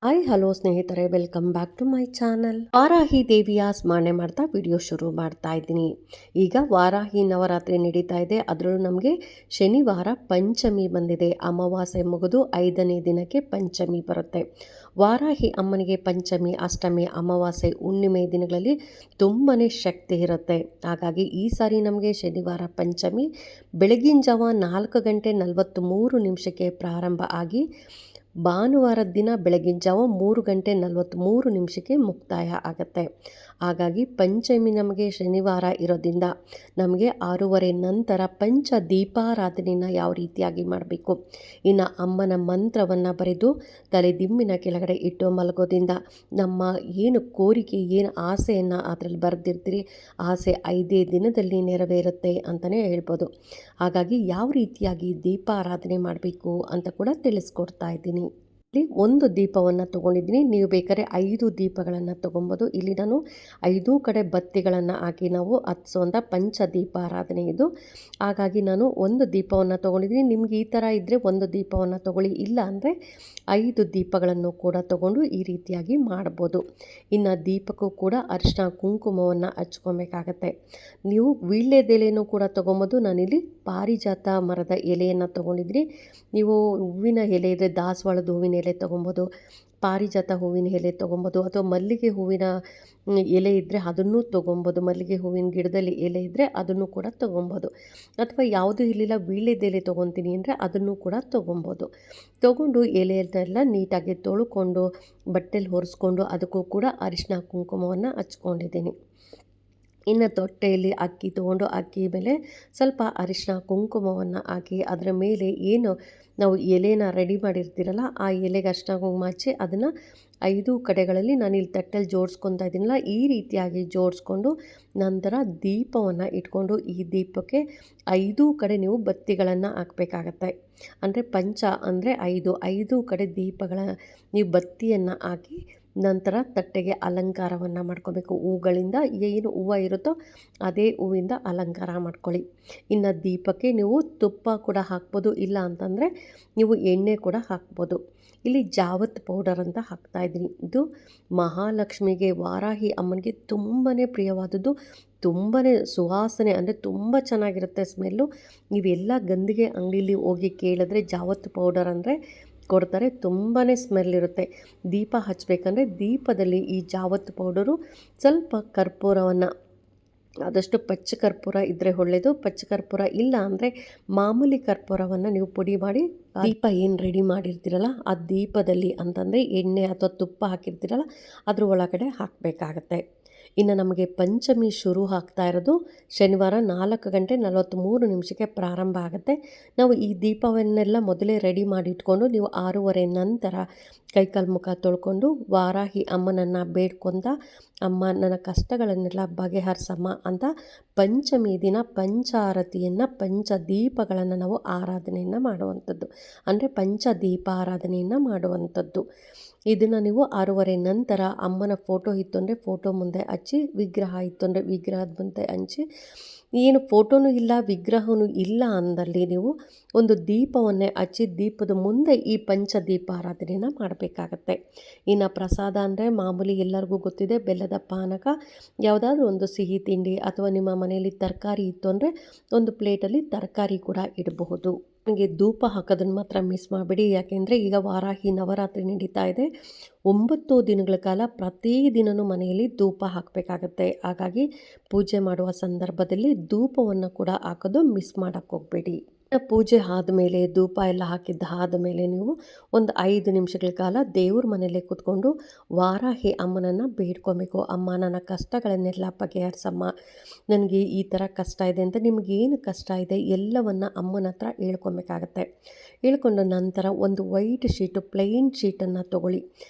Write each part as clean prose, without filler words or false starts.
Hi hello ಸ್ನೇಹಿತರೆ, welcome back to my channel. Varahi ದೇವಿಯ ಸ್ಮರಣೆ ಮಾಡ್ತಾ ವಿಡಿಯೋ ಶುರು ಮಾಡ್ತಾ ಇದ್ದೀನಿ. ಈಗ ವಾರಾಹಿ ನವರಾತ್ರಿ ನಡೀತಾ ಇದೆ. ಅದರಲ್ಲೂ ನಮಗೆ ಶನಿವಾರ ಪಂಚಮಿ ಬಂದಿದೆ. ಅಮಾವಾಸ್ಯೆ ಮುಗಿದು 5ನೇ ದಿನಕ್ಕೆ ಪಂಚಮಿ ಬರುತ್ತೆ. ವಾರಾಹಿ ಅಮ್ಮನಿಗೆ ಪಂಚಮಿ, ಅಷ್ಟಮಿ, ಅಮಾವಾಸ್ಯೆ, ಹುಣ್ಣಿಮೆ ದಿನಗಳಲ್ಲಿ ತುಂಬಾ ಶಕ್ತಿ ಇರುತ್ತೆ. ಹಾಗಾಗಿ ಈ ಸಾರಿ ನಮಗೆ ಶನಿವಾರ ಪಂಚಮಿ ಬೆಳಗಿನ ಜಾವ 4:43 ಪ್ರಾರಂಭ ಆಗಿ ಭಾನುವಾರದ ದಿನ ಬೆಳಗಿನ ಜಾವ 3:43 ಮುಕ್ತಾಯ ಆಗುತ್ತೆ. ಹಾಗಾಗಿ ಪಂಚಮಿ ನಮಗೆ ಶನಿವಾರ ಇರೋದ್ರಿಂದ ನಮಗೆ 6:30 ನಂತರ ಪಂಚ ದೀಪಾರಾಧನೆಯನ್ನು ಯಾವ ರೀತಿಯಾಗಿ ಮಾಡಬೇಕು, ಇನ್ನು ಅಮ್ಮನ ಮಂತ್ರವನ್ನು ಬರೆದು ತಲೆದಿಂಬಿನ ಕೆಳಗಡೆ ಇಟ್ಟು ಮಲಗೋದ್ರಿಂದ ನಮ್ಮ ಏನು ಕೋರಿಕೆ, ಏನು ಆಸೆಯನ್ನು ಅದರಲ್ಲಿ ಬರೆದಿರ್ತೀರಿ, ಆಸೆ 5 ದಿನದಲ್ಲಿ ನೆರವೇರುತ್ತೆ ಅಂತಲೇ ಹೇಳ್ಬೋದು. ಹಾಗಾಗಿ ಯಾವ ರೀತಿಯಾಗಿ ದೀಪಾರಾಧನೆ ಮಾಡಬೇಕು ಅಂತ ಕೂಡ ತಿಳಿಸ್ಕೊಡ್ತಾ ಇದ್ದೀನಿ. ಇಲ್ಲಿ ಒಂದು ದೀಪವನ್ನು ತೊಗೊಂಡಿದ್ದೀನಿ. ನೀವು ಬೇಕಾದ್ರೆ 5 ದೀಪಗಳನ್ನು ತೊಗೊಬೋದು. ಇಲ್ಲಿ ನಾನು 5 ಕಡೆ ಬತ್ತಿಗಳನ್ನು ಹಾಕಿ ನಾವು ಹತ್ಸುವಂಥ ಪಂಚ ದೀಪಾರಾಧನೆ ಇದು. ಹಾಗಾಗಿ ನಾನು ಒಂದು ದೀಪವನ್ನು ತೊಗೊಂಡಿದ್ದೀನಿ. ನಿಮ್ಗೆ ಈ ಥರ ಇದ್ದರೆ ಒಂದು ದೀಪವನ್ನು ತೊಗೊಳ್ಳಿ, ಇಲ್ಲ ಅಂದರೆ 5 ದೀಪಗಳನ್ನು ಕೂಡ ತೊಗೊಂಡು ಈ ರೀತಿಯಾಗಿ ಮಾಡ್ಬೋದು. ಇನ್ನು ದೀಪಕ್ಕೂ ಕೂಡ ಅರಿಶಿನ ಕುಂಕುಮವನ್ನು ಹಚ್ಕೊಬೇಕಾಗತ್ತೆ. ನೀವು ವೀಳ್ಯದೆಲೆನೂ ಕೂಡ ತೊಗೊಬೋದು. ನಾನಿಲ್ಲಿ ಪಾರಿಜಾತ ಮರದ ಎಲೆಯನ್ನು ತೊಗೊಂಡಿದ್ದೀನಿ. ನೀವು ಹೂವಿನ ಎಲೆ ಇದ್ದರೆ ದಾಸವಾಳದ ಹೂವಿನ ಎಲೆ ತೊಗೊಬೋದು, ಪಾರಿಜಾತ ಹೂವಿನ ಎಲೆ ತೊಗೊಬೋದು, ಅಥವಾ ಮಲ್ಲಿಗೆ ಹೂವಿನ ಎಲೆ ಇದ್ದರೆ ಅದನ್ನು ತೊಗೊಬೋದು. ಮಲ್ಲಿಗೆ ಹೂವಿನ ಗಿಡದಲ್ಲಿ ಎಲೆ ಇದ್ದರೆ ಅದನ್ನು ಕೂಡ ತೊಗೊಬೋದು. ಅಥವಾ ಯಾವುದೂ ಇರಲಿಲ್ಲ ವೀಳ್ಯದೆಲೆ ತೊಗೊತೀನಿ ಅಂದರೆ ಅದನ್ನು ಕೂಡ ತೊಗೊಬೋದು. ತೊಗೊಂಡು ಎಲೆಯನ್ನೆಲ್ಲ ನೀಟಾಗಿ ತೊಳ್ಕೊಂಡು ಬಟ್ಟೆಲಿ ಒರೆಸ್ಕೊಂಡು ಅದಕ್ಕೂ ಕೂಡ ಅರಿಶಿನ ಕುಂಕುಮವನ್ನು ಹಚ್ಕೊಂಡಿದ್ದೀನಿ. ಇನ್ನು ತೊಟ್ಟೆಯಲ್ಲಿ ಅಕ್ಕಿ ತೊಗೊಂಡು ಅಕ್ಕಿ ಮೇಲೆ ಸ್ವಲ್ಪ ಅರಿಶಿನ ಕುಂಕುಮವನ್ನು ಹಾಕಿ ಅದರ ಮೇಲೆ ಏನು ನಾವು ಎಲೆನ ರೆಡಿ ಮಾಡಿರ್ತೀರಲ್ಲ ಆ ಎಲೆಗೆ ಅರಿಶಿನ ಕುಂಕುಮ ಹಚ್ಚಿ ಅದನ್ನು 5 ಕಡೆಗಳಲ್ಲಿ ನಾನು ಇಲ್ಲಿ ತಟ್ಟೆಲಿ ಜೋಡಿಸ್ಕೊತಾ ಇದ್ದೀನಲ್ಲ ಈ ರೀತಿಯಾಗಿ ಜೋಡಿಸ್ಕೊಂಡು ನಂತರ ದೀಪವನ್ನು ಇಟ್ಕೊಂಡು ಈ ದೀಪಕ್ಕೆ 5 ಕಡೆ ನೀವು ಬತ್ತಿಗಳನ್ನು ಹಾಕಬೇಕಾಗತ್ತೆ. ಅಂದರೆ ಪಂಚ ಅಂದರೆ 5 ಕಡೆ ದೀಪಗಳ ನೀವು ಬತ್ತಿಯನ್ನು ಹಾಕಿ ನಂತರ ತಟ್ಟೆಗೆ ಅಲಂಕಾರವನ್ನು ಮಾಡ್ಕೋಬೇಕು. ಹೂಗಳಿಂದ ಏನು ಹೂವು ಇರುತ್ತೋ ಅದೇ ಹೂವಿಂದ ಅಲಂಕಾರ ಮಾಡ್ಕೊಳ್ಳಿ. ಇನ್ನು ದೀಪಕ್ಕೆ ನೀವು ತುಪ್ಪ ಕೂಡ ಹಾಕ್ಬೋದು, ಇಲ್ಲ ಅಂತಂದರೆ ನೀವು ಎಣ್ಣೆ ಕೂಡ ಹಾಕ್ಬೋದು. ಇಲ್ಲಿ ಜಾವತ್ ಪೌಡರ್ ಅಂತ ಹಾಕ್ತಾಯಿದ್ದೀನಿ. ಇದು ಮಹಾಲಕ್ಷ್ಮಿಗೆ, ವಾರಾಹಿ ಅಮ್ಮನಿಗೆ ತುಂಬಾ ಪ್ರಿಯವಾದದ್ದು. ತುಂಬಾ ಸುವಾಸನೆ ಅಂದರೆ ತುಂಬ ಚೆನ್ನಾಗಿರುತ್ತೆ ಸ್ಮೆಲ್ಲು. ನೀವೆಲ್ಲ ಗಂಧಿಗೆ ಅಂಗಡಿಲಿ ಹೋಗಿ ಕೇಳಿದ್ರೆ ಜಾವತ್ ಪೌಡರ್ ಅಂದರೆ ಕೊಡ್ತಾರೆ. ತುಂಬಾ ಸ್ಮೆಲ್ ಇರುತ್ತೆ. ದೀಪ ಹಚ್ಚಬೇಕಂದ್ರೆ ದೀಪದಲ್ಲಿ ಈ ಜಾವತ್ ಪೌಡರು, ಸ್ವಲ್ಪ ಕರ್ಪೂರವನ್ನು, ಆದಷ್ಟು ಪಚ್ಚ ಕರ್ಪೂರ ಇದ್ದರೆ ಒಳ್ಳೆಯದು. ಪಚ್ಚ ಕರ್ಪೂರ ಇಲ್ಲ ಅಂದರೆ ಮಾಮೂಲಿ ಕರ್ಪೂರವನ್ನು ನೀವು ಪುಡಿ ಮಾಡಿ ದೀಪ ಏನು ರೆಡಿ ಮಾಡಿರ್ತೀರಲ್ಲ ಆ ದೀಪದಲ್ಲಿ, ಅಂತಂದರೆ ಎಣ್ಣೆ ಅಥವಾ ತುಪ್ಪ ಹಾಕಿರ್ತೀರಲ್ಲ ಅದ್ರ ಒಳಗಡೆ ಹಾಕಬೇಕಾಗತ್ತೆ. ಇನ್ನು ನಮಗೆ ಪಂಚಮಿ ಶುರು ಆಗ್ತಾ ಇರೋದು ಶನಿವಾರ 4:43 ಪ್ರಾರಂಭ ಆಗುತ್ತೆ. ನಾವು ಈ ದೀಪವನ್ನೆಲ್ಲ ಮೊದಲೇ ರೆಡಿ ಮಾಡಿ ಇಟ್ಕೊಂಡು ನೀವು 6:30 ನಂತರ ಕೈಕಾಲು ಮುಖ ತೊಳ್ಕೊಂಡು ವಾರಾಹಿ ಅಮ್ಮನನ್ನು ಬೇಡ್ಕೊಂತ, ಅಮ್ಮ ನನ್ನ ಕಷ್ಟಗಳನ್ನೆಲ್ಲ ಬಗೆಹರಿಸಮ್ಮ ಅಂತ ಪಂಚಮಿ ದಿನ ಪಂಚಾರತಿಯನ್ನು, ಪಂಚ ದೀಪಗಳನ್ನು ನಾವು ಆರಾಧನೆಯನ್ನು ಮಾಡುವಂಥದ್ದು, ಅಂದರೆ ಪಂಚ ದೀಪಾರಾಧನೆಯನ್ನು ಮಾಡುವಂಥದ್ದು. ಇದನ್ನು ನೀವು 6:30 ನಂತರ ಅಮ್ಮನ ಫೋಟೋ ಇತ್ತು ಅಂದರೆ ಫೋಟೋ ಮುಂದೆ ಹಚ್ಚಿ, ವಿಗ್ರಹ ಇತ್ತು ಅಂದರೆ ವಿಗ್ರಹದ ಮುಂದೆ ಹಂಚಿ, ಏನು ಫೋಟೋನೂ ಇಲ್ಲ ವಿಗ್ರಹವೂ ಇಲ್ಲ ಅಂದಲ್ಲಿ ನೀವು ಒಂದು ದೀಪವನ್ನೇ ಹಚ್ಚಿ ದೀಪದ ಮುಂದೆ ಈ ಪಂಚ ದೀಪಾರಾಧನೆಯನ್ನು ಮಾಡಬೇಕಾಗತ್ತೆ. ಇನ್ನು ಪ್ರಸಾದ ಅಂದರೆ ಮಾಮೂಲಿ ಎಲ್ಲರಿಗೂ ಗೊತ್ತಿದೆ, ಬೆಲ್ಲದ ಪಾನಕ, ಯಾವುದಾದ್ರೂ ಒಂದು ಸಿಹಿ ತಿಂಡಿ, ಅಥವಾ ನಿಮ್ಮ ಮನೆಯಲ್ಲಿ ತರಕಾರಿ ಇತ್ತು ಅಂದರೆ ಒಂದು ಪ್ಲೇಟಲ್ಲಿ ತರಕಾರಿ ಕೂಡ ಇಡಬಹುದು. ನನಗೆ ಧೂಪ ಹಾಕೋದನ್ನು ಮಾತ್ರ ಮಿಸ್ ಮಾಡಬೇಡಿ. ಯಾಕೆಂದರೆ ಈಗ ವಾರಾಹಿ ನವರಾತ್ರಿ ನಡೀತಾ ಇದೆ. 9 ದಿನಗಳ ಕಾಲ ಪ್ರತಿದಿನವೂ ಮನೆಯಲ್ಲಿ ಧೂಪ ಹಾಕಬೇಕಾಗತ್ತೆ. ಹಾಗಾಗಿ ಪೂಜೆ ಮಾಡುವ ಸಂದರ್ಭದಲ್ಲಿ ಧೂಪವನ್ನು ಕೂಡ ಹಾಕೋದು ಮಿಸ್ ಮಾಡೋಕ್ಕೆ ಹೋಗಬೇಡಿ. ಪೂಜೆ ಆದಮೇಲೆ ಧೂಪ ಎಲ್ಲ ಹಾಕಿದ್ದ ಆದಮೇಲೆ ನೀವು ಒಂದು 5 ನಿಮಿಷಗಳ ಕಾಲ ದೇವ್ರ ಮನೆಯಲ್ಲೇ ಕೂತ್ಕೊಂಡು ವಾರಾಹಿ ಅಮ್ಮನನ್ನು ಬೇಡ್ಕೊಬೇಕು. ಅಮ್ಮ ನನ್ನ ಕಷ್ಟಗಳನ್ನೆಲ್ಲ ಬಗೆಹರಿಸಮ್ಮ, ನನಗೆ ಈ ಥರ ಕಷ್ಟ ಇದೆ ಅಂತ, ನಿಮಗೇನು ಕಷ್ಟ ಇದೆ ಎಲ್ಲವನ್ನು ಅಮ್ಮನ ಹತ್ರ ಹೇಳ್ಕೊಬೇಕಾಗತ್ತೆ. ಹೇಳ್ಕೊಂಡು ನಂತರ ಒಂದು ವೈಟ್ ಶೀಟು, ಪ್ಲೈನ್ ಶೀಟನ್ನು ತೊಗೊಳ್ಳಿ.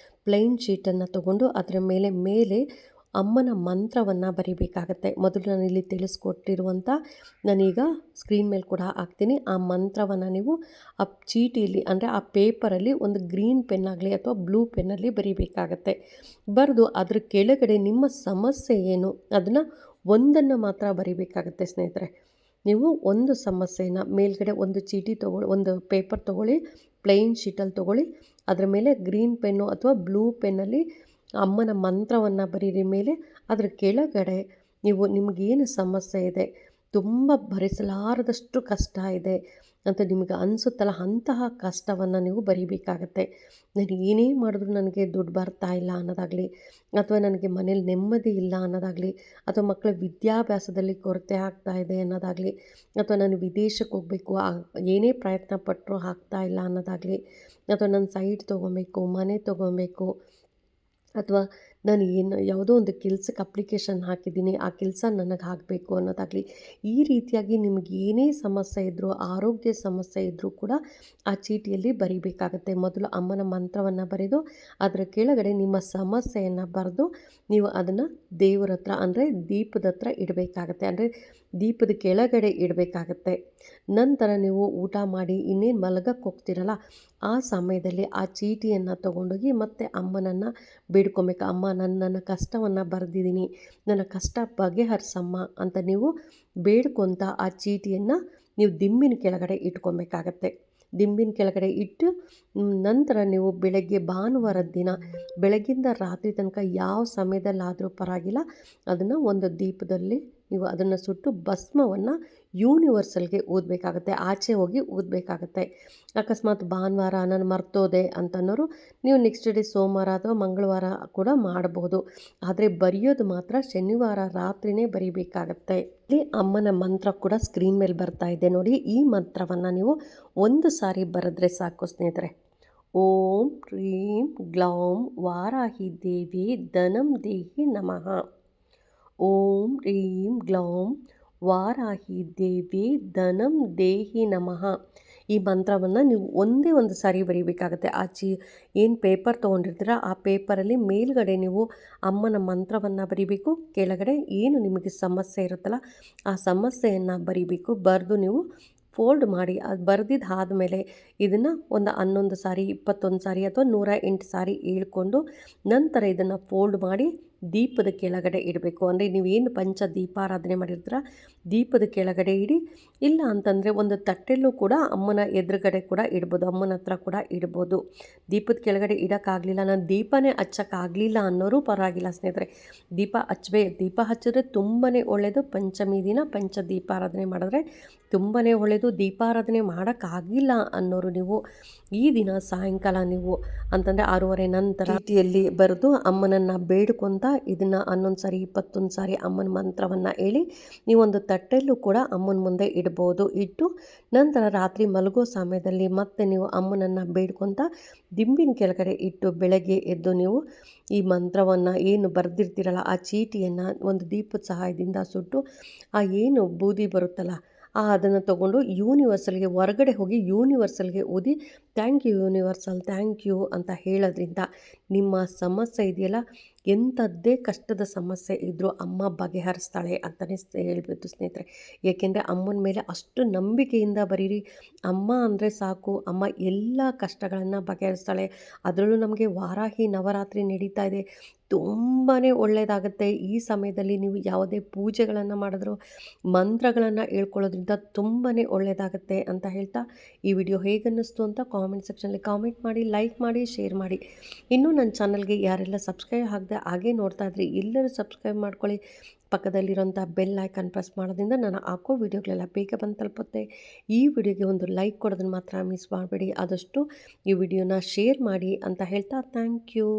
ಪ್ಲೈನ್ ಶೀಟನ್ನು ತೊಗೊಂಡು ಅದರ ಮೇಲೆ ಅಮ್ಮನ ಮಂತ್ರವನ್ನು ಬರಿಬೇಕಾಗತ್ತೆ. ಮೊದಲು ನಾನಿಲ್ಲಿ ತಿಳಿಸ್ಕೊಟ್ಟಿರುವಂಥ, ನಾನೀಗ ಸ್ಕ್ರೀನ್ ಮೇಲೆ ಕೂಡ ಹಾಕ್ತೀನಿ, ಆ ಮಂತ್ರವನ್ನು ನೀವು ಆ ಚೀಟಿಯಲ್ಲಿ ಅಂದರೆ ಆ ಪೇಪರಲ್ಲಿ ಒಂದು ಗ್ರೀನ್ ಪೆನ್ ಆಗಲಿ ಅಥವಾ ಬ್ಲೂ ಪೆನ್ನಲ್ಲಿ ಬರಿಬೇಕಾಗತ್ತೆ. ಬರೆದು ಅದ್ರ ಕೆಳಗಡೆ ನಿಮ್ಮ ಸಮಸ್ಯೆ ಏನು ಅದನ್ನು ಒಂದನ್ನು ಮಾತ್ರ ಬರಿಬೇಕಾಗತ್ತೆ ಸ್ನೇಹಿತರೆ. ನೀವು ಒಂದು ಸಮಸ್ಯೆನ ಮೇಲ್ಗಡೆ ಒಂದು ಚೀಟಿ ತೊಗೊಳ್ಳಿ, ಒಂದು ಪೇಪರ್ ತೊಗೊಳ್ಳಿ, ಪ್ಲೈನ್ ಶೀಟಲ್ಲಿ ತೊಗೊಳ್ಳಿ. ಅದರ ಮೇಲೆ ಗ್ರೀನ್ ಪೆನ್ನು ಅಥವಾ ಬ್ಲೂ ಪೆನ್ನಲ್ಲಿ ಅಮ್ಮನ ಮಂತ್ರವನ್ನು ಬರೀರಿ ಮೇಲೆ. ಅದರ ಕೆಳಗಡೆ ನೀವು ನಿಮಗೇನು ಸಮಸ್ಯೆ ಇದೆ, ತುಂಬ ಭರಿಸಲಾರದಷ್ಟು ಕಷ್ಟ ಇದೆ ಅಂತ ನಿಮಗೆ ಅನಿಸುತ್ತಲ್ಲ, ಅಂತಹ ಕಷ್ಟವನ್ನು ನೀವು ಬರೀಬೇಕಾಗತ್ತೆ. ನಾನು ಏನೇ ಮಾಡಿದ್ರು ನನಗೆ ದುಡ್ಡು ಬರ್ತಾ ಇಲ್ಲ ಅನ್ನೋದಾಗಲಿ, ಅಥವಾ ನನಗೆ ಮನೇಲಿ ನೆಮ್ಮದಿ ಇಲ್ಲ ಅನ್ನೋದಾಗಲಿ, ಅಥವಾ ಮಕ್ಕಳ ವಿದ್ಯಾಭ್ಯಾಸದಲ್ಲಿ ಕೊರತೆ ಆಗ್ತಾ ಇದೆ ಅನ್ನೋದಾಗಲಿ, ಅಥವಾ ನಾನು ವಿದೇಶಕ್ಕೆ ಹೋಗಬೇಕು ಏನೇ ಪ್ರಯತ್ನ ಪಟ್ಟರೂ ಆಗ್ತಾ ಇಲ್ಲ ಅನ್ನೋದಾಗಲಿ, ಅಥವಾ ನಾನು ಸೈಟ್ ತೊಗೊಬೇಕು, ಮನೆ ತೊಗೊಬೇಕು, ಅಥವಾ ನಾನು ಯಾವುದೋ ಒಂದು ಕೆಲ್ಸಕ್ಕೆ ಅಪ್ಲಿಕೇಶನ್ ಹಾಕಿದ್ದೀನಿ, ಆ ಕೆಲಸ ನನಗೆ ಆಗಬೇಕು ಅನ್ನೋದಾಗಲಿ, ಈ ರೀತಿಯಾಗಿ ನಿಮಗೆ ಏನೇ ಸಮಸ್ಯೆ ಇದ್ದರೂ, ಆರೋಗ್ಯ ಸಮಸ್ಯೆ ಇದ್ದರೂ ಕೂಡ ಆ ಚೀಟಿಯಲ್ಲಿ ಬರೀಬೇಕಾಗತ್ತೆ. ಮೊದಲು ಅಮ್ಮನ ಮಂತ್ರವನ್ನು ಬರೆದು ಅದರ ಕೆಳಗಡೆ ನಿಮ್ಮ ಸಮಸ್ಯೆಯನ್ನು ಬರೆದು ನೀವು ಅದನ್ನು ದೇವರ ಹತ್ರ ಅಂದರೆ ದೀಪದ ಹತ್ರ ಇಡಬೇಕಾಗತ್ತೆ. ಅಂದರೆ ದೀಪದ ಕೆಳಗಡೆ ಇಡಬೇಕಾಗತ್ತೆ. ನಂತರ ನೀವು ಊಟ ಮಾಡಿ ಇನ್ನೇನು ಮಲಗಕ್ಕೆ ಹೋಗ್ತಿರಲ್ಲ, ಆ ಸಮಯದಲ್ಲಿ ಆ ಚೀಟಿಯನ್ನು ತೊಗೊಂಡೋಗಿ ಮತ್ತೆ ಅಮ್ಮನನ್ನು ಬೇಡ್ಕೊಬೇಕು. ಅಮ್ಮ, ನನ್ನ ಕಷ್ಟವನ್ನು ಬರೆದಿದ್ದೀನಿ, ನನ್ನ ಕಷ್ಟ ಬಗೆಹರಿಸಮ್ಮ ಅಂತ ನೀವು ಬೇಡ್ಕೊತ ಆ ಚೀಟಿಯನ್ನು ನೀವು ದಿಂಬಿನ ಕೆಳಗಡೆ ಇಟ್ಕೊಬೇಕಾಗತ್ತೆ. ದಿಂಬಿನ ಕೆಳಗಡೆ ಇಟ್ಟು ನಂತರ ನೀವು ಬೆಳಗ್ಗೆ ಭಾನುವಾರದ ದಿನ ಬೆಳಗ್ಗಿಂದ ರಾತ್ರಿ ತನಕ ಯಾವ ಸಮಯದಲ್ಲಾದರೂ ಪರವಾಗಿಲ್ಲ, ಅದನ್ನು ಒಂದು ದೀಪದಲ್ಲಿ ನೀವು ಅದನ್ನು ಸುಟ್ಟು ಭಸ್ಮವನ್ನು ಯೂನಿವರ್ಸಲ್ಗೆ ಊದಬೇಕಾಗತ್ತೆ. ಆಚೆ ಹೋಗಿ ಊದಬೇಕಾಗತ್ತೆ. ಅಕಸ್ಮಾತ್ ಭಾನುವಾರ ನಾನು ಮರ್ತೋದೆ ಅಂತನ್ನೋರು ನೀವು ನೆಕ್ಸ್ಟ್ ಡೇ ಸೋಮವಾರ ಅಥವಾ ಮಂಗಳವಾರ ಕೂಡ ಮಾಡಬಹುದು. ಆದರೆ ಬರೆಯೋದು ಮಾತ್ರ ಶನಿವಾರ ರಾತ್ರಿನೇ ಬರೀಬೇಕಾಗತ್ತೆ. ಇಲ್ಲಿ ಅಮ್ಮನ ಮಂತ್ರ ಕೂಡ ಸ್ಕ್ರೀನ್ ಮೇಲೆ ಬರ್ತಾ ಇದೆ ನೋಡಿ. ಈ ಮಂತ್ರವನ್ನು ನೀವು ಒಂದು ಸಾರಿ ಬರೆದ್ರೆ ಸಾಕು ಸ್ನೇಹಿತರೆ. ಓಂ ಕ್ರೀಂ ಗ್ಲೌಂ ವಾರಾಹಿ ದೇವಿ ಧನಂ ದೇಹಿ ನಮಃ. ಓಂ ಕ್ರೀಂ ಗ್ಲೌಂ ವಾರಾಹಿ ದೇವಿ ಧನಂ ದೇಹಿ ನಮಃ. ಈ ಮಂತ್ರವನ್ನು ನೀವು ಒಂದೇ ಒಂದು ಸಾರಿ ಬರೀಬೇಕಾಗತ್ತೆ. ಏನು ಪೇಪರ್ ತೊಗೊಂಡಿರ್ತೀರ ಆ ಪೇಪರಲ್ಲಿ ಮೇಲ್ಗಡೆ ನೀವು ಅಮ್ಮನ ಮಂತ್ರವನ್ನು ಬರೀಬೇಕು, ಕೆಳಗಡೆ ಏನು ನಿಮಗೆ ಸಮಸ್ಯೆ ಇರುತ್ತಲ್ಲ ಆ ಸಮಸ್ಯೆಯನ್ನು ಬರೀಬೇಕು. ಬರೆದು ನೀವು ಫೋಲ್ಡ್ ಮಾಡಿ ಅದು ಬರೆದಿದ್ದು ಆದಮೇಲೆ ಇದನ್ನು ಒಂದು 11 ಸಾರಿ 21 ಸಾರಿ ಅಥವಾ 108 ಸಾರಿ ಹೇಳ್ಕೊಂಡು ನಂತರ ಇದನ್ನು ಫೋಲ್ಡ್ ಮಾಡಿ ದೀಪದ ಕೆಳಗಡೆ ಇಡಬೇಕು. ಅಂದರೆ ನೀವೇನು ಪಂಚ ದೀಪಾರಾಧನೆ ಮಾಡಿರ್ತೀರ ದೀಪದ ಕೆಳಗಡೆ ಇಡಿ. ಇಲ್ಲ ಅಂತಂದರೆ ಒಂದು ತಟ್ಟೆಲ್ಲೂ ಕೂಡ ಅಮ್ಮನ ಎದುರುಗಡೆ ಕೂಡ ಇಡ್ಬೋದು, ಅಮ್ಮನ ಹತ್ರ ಕೂಡ ಇಡ್ಬೋದು. ದೀಪದ ಕೆಳಗಡೆ ಇಡೋಕ್ಕಾಗಲಿಲ್ಲ, ನಾನು ದೀಪನೇ ಹಚ್ಚೋಕ್ಕಾಗಲಿಲ್ಲ ಅನ್ನೋರು ಪರವಾಗಿಲ್ಲ ಸ್ನೇಹಿತರೆ. ದೀಪ ಹಚ್ಚಿದ್ರೆ ತುಂಬಾ ಒಳ್ಳೆಯದು. ಪಂಚಮಿ ದಿನ ಪಂಚ ದೀಪಾರಾಧನೆ ಮಾಡಿದ್ರೆ ತುಂಬಾ ಒಳ್ಳೆಯದು. ದೀಪಾರಾಧನೆ ಮಾಡೋಕ್ಕಾಗಿಲ್ಲ ಅನ್ನೋರು ನೀವು ಈ ದಿನ ಸಾಯಂಕಾಲ ನೀವು ಅಂತಂದರೆ 6:30 ನಂತರ ಚೀಟಿಯಲ್ಲಿ ಬರೆದು ಅಮ್ಮನನ್ನು ಬೇಡ್ಕೊತ ಇದನ್ನು 11 ಸಾರಿ 21 ಸಾರಿ ಅಮ್ಮನ ಮಂತ್ರವನ್ನು ಹೇಳಿ ನೀವೊಂದು ತಟ್ಟೆಲ್ಲೂ ಕೂಡ ಅಮ್ಮನ ಮುಂದೆ ಇಡ್ಬೋದು. ಇಟ್ಟು ನಂತರ ರಾತ್ರಿ ಮಲಗೋ ಸಮಯದಲ್ಲಿ ಮತ್ತೆ ನೀವು ಅಮ್ಮನನ್ನು ಬೇಡ್ಕೊತ ದಿಂಬಿನ ಕೆಳಗಡೆ ಇಟ್ಟು ಬೆಳಗ್ಗೆ ಎದ್ದು ನೀವು ಈ ಮಂತ್ರವನ್ನು ಏನು ಬರೆದಿರ್ತೀರಲ್ಲ ಆ ಚೀಟಿಯನ್ನು ಒಂದು ದೀಪದ ಸಹಾಯದಿಂದ ಸುಟ್ಟು ಆ ಏನು ಬೂದಿ ಬರುತ್ತಲ್ಲ ಅದನ್ನು ತೊಗೊಂಡು ಯೂನಿವರ್ಸಲ್ಗೆ ಹೊರಗಡೆ ಹೋಗಿ ಯೂನಿವರ್ಸಲ್ಗೆ ಓದಿ thank you universal, thank you ಅಂತ ಹೇಳೋದ್ರಿಂದ ನಿಮ್ಮ ಸಮಸ್ಯೆ ಇದೆಯಲ್ಲ, ಎಂಥದ್ದೇ ಕಷ್ಟದ ಸಮಸ್ಯೆ ಇದ್ದರೂ ಅಮ್ಮ ಬಗೆಹರಿಸ್ತಾಳೆ ಅಂತಲೇ ಹೇಳ್ಬೋದು ಸ್ನೇಹಿತರೆ. ಏಕೆಂದರೆ ಅಮ್ಮನ ಮೇಲೆ ಅಷ್ಟು ನಂಬಿಕೆಯಿಂದ ಬರೀರಿ. ಅಮ್ಮ ಅಂದರೆ ಸಾಕು, ಅಮ್ಮ ಎಲ್ಲ ಕಷ್ಟಗಳನ್ನು ಬಗೆಹರಿಸ್ತಾಳೆ. ಅದರಲ್ಲೂ ನಮಗೆ ವಾರಾಹಿ ನವರಾತ್ರಿ ನಡೀತಾ ಇದೆ, ತುಂಬಾ ಒಳ್ಳೆಯದಾಗುತ್ತೆ. ಈ ಸಮಯದಲ್ಲಿ ನೀವು ಯಾವುದೇ ಪೂಜೆಗಳನ್ನು ಮಾಡಿದ್ರು ಮಂತ್ರಗಳನ್ನು ಹೇಳ್ಕೊಳ್ಳೋದ್ರಿಂದ ತುಂಬಾ ಒಳ್ಳೆಯದಾಗುತ್ತೆ ಅಂತ ಹೇಳ್ತಾ ಈ ವಿಡಿಯೋ ಹೇಗನ್ನಿಸ್ತು ಅಂತ ಕಾಮೆಂಟ್ ಸೆಕ್ಷನಲ್ಲಿ ಕಾಮೆಂಟ್ ಮಾಡಿ, ಲೈಕ್ ಮಾಡಿ, ಶೇರ್ ಮಾಡಿ. ಇನ್ನೂ ನನ್ನ ಚಾನಲ್ಗೆ ಯಾರೆಲ್ಲ ಸಬ್ಸ್ಕ್ರೈಬ್ ಆಗದೆ ಹಾಗೆ ನೋಡ್ತಾ ಇದ್ರಿ ಎಲ್ಲರೂ ಸಬ್ಸ್ಕ್ರೈಬ್ ಮಾಡ್ಕೊಳ್ಳಿ. ಪಕ್ಕದಲ್ಲಿರೋಂಥ ಬೆಲ್ ಐಕಾನ್ ಪ್ರೆಸ್ ಮಾಡೋದ್ರಿಂದ ನಾನು ಹಾಕೋ ವಿಡಿಯೋಗಳೆಲ್ಲ ಬೇಗ ಬಂದು ತಲುಪುತ್ತೆ. ಈ ವಿಡಿಯೋಗೆ ಒಂದು ಲೈಕ್ ಕೊಡೋದನ್ನು ಮಾತ್ರ ಮಿಸ್ ಮಾಡಬೇಡಿ. ಆದಷ್ಟು ಈ ವಿಡಿಯೋನ ಶೇರ್ ಮಾಡಿ ಅಂತ ಹೇಳ್ತಾ ಥ್ಯಾಂಕ್ ಯು.